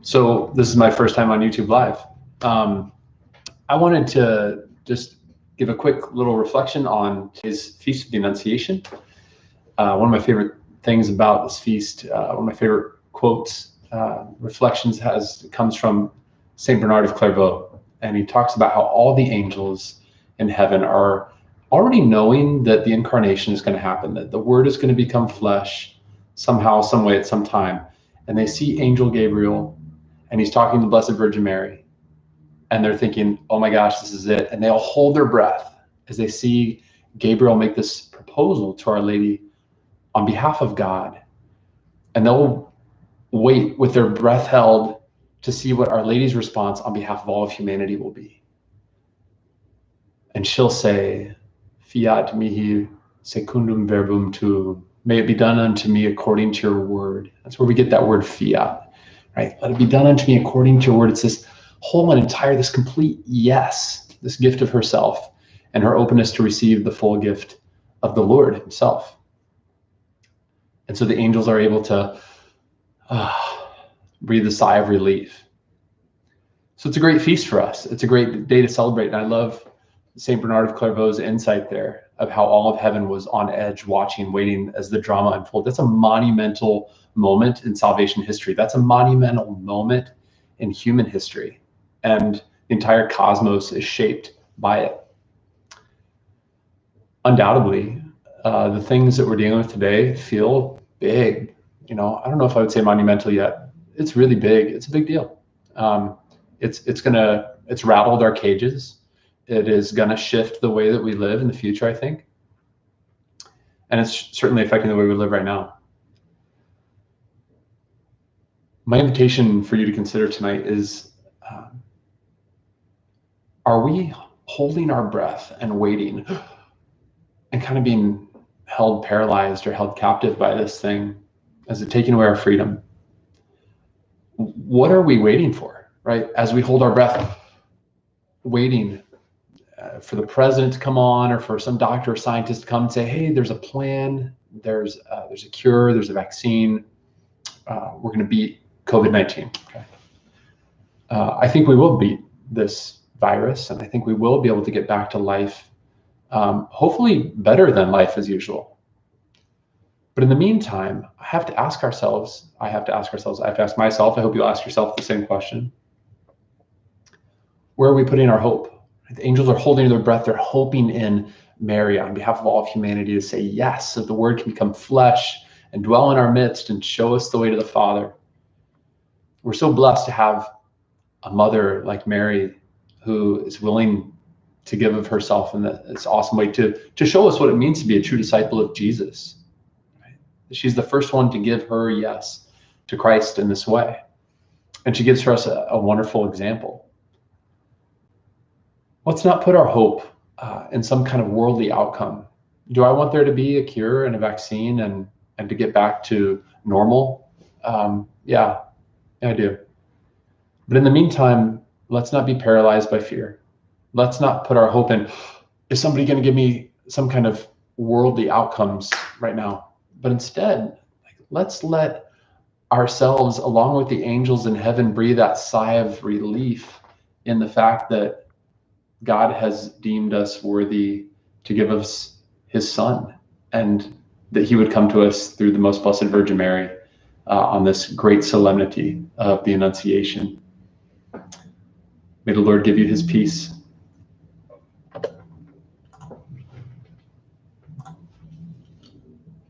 So this is my first time on YouTube Live. I wanted to just give a quick little reflection on today's Feast of the Annunciation. One of my favorite things about this feast, one of my favorite quotes, reflections comes from Saint Bernard of Clairvaux, and he talks about how all the angels in heaven are already knowing that the incarnation is going to happen, that the Word is going to become flesh somehow, some way, at some time, and they see Angel Gabriel, and he's talking to the Blessed Virgin Mary, and they're thinking, oh my gosh, this is it, and they'll hold their breath as they see Gabriel make this proposal to Our Lady on behalf of God, and they'll wait with their breath held to see what Our Lady's response on behalf of all of humanity will be. And she'll say, fiat mihi secundum verbum tuum. May it be done unto me according to your word. That's where we get that word fiat, right? Let it be done unto me according to your word. It's this whole and entire, this complete yes, this gift of herself and her openness to receive the full gift of the Lord himself. And so the angels are able to breathe a sigh of relief. So it's a great feast for us. It's a great day to celebrate. And I love St. Bernard of Clairvaux's insight there of how all of heaven was on edge, watching, waiting as the drama unfolded. That's a monumental moment in salvation history. That's a monumental moment in human history. And the entire cosmos is shaped by it. Undoubtedly, the things that we're dealing with today feel big. I don't know if I would say monumental yet. It's really big. It's a big deal. It's rattled our cages. It is going to shift the way that we live in the future, I think. And it's certainly affecting the way we live right now. My invitation for you to consider tonight is, are we holding our breath and waiting and kind of being held paralyzed or held captive by this thing? Is it taking away our freedom? What are we waiting for, right? As we hold our breath, waiting for the president to come on, or for some doctor or scientist to come and say, hey, there's a plan, there's a cure, there's a vaccine, we're going to beat COVID-19. Okay. I think we will beat this virus, and I think we will be able to get back to life, hopefully better than life as usual. But in the meantime, I have to ask myself, I have to ask, I hope you'll ask yourself the same question. Where are we putting our hope? The angels are holding their breath. They're hoping in Mary on behalf of all of humanity to say yes, so the Word can become flesh and dwell in our midst and show us the way to the Father. We're so blessed to have a mother like Mary who is willing to give of herself in this awesome way to show us what it means to be a true disciple of Jesus. Right? She's the first one to give her yes to Christ in this way. And she gives us a wonderful example. Let's not put our hope in some kind of worldly outcome. Do I want there to be a cure and a vaccine and to get back to normal? Yeah, I do. But in the meantime, let's not be paralyzed by fear. Let's not put our hope in, is somebody going to give me some kind of worldly outcomes right now? But instead, let's let ourselves, along with the angels in heaven, breathe that sigh of relief in the fact that God has deemed us worthy to give us his Son, and that he would come to us through the most blessed Virgin Mary on this great solemnity of the Annunciation. May the Lord give you his peace.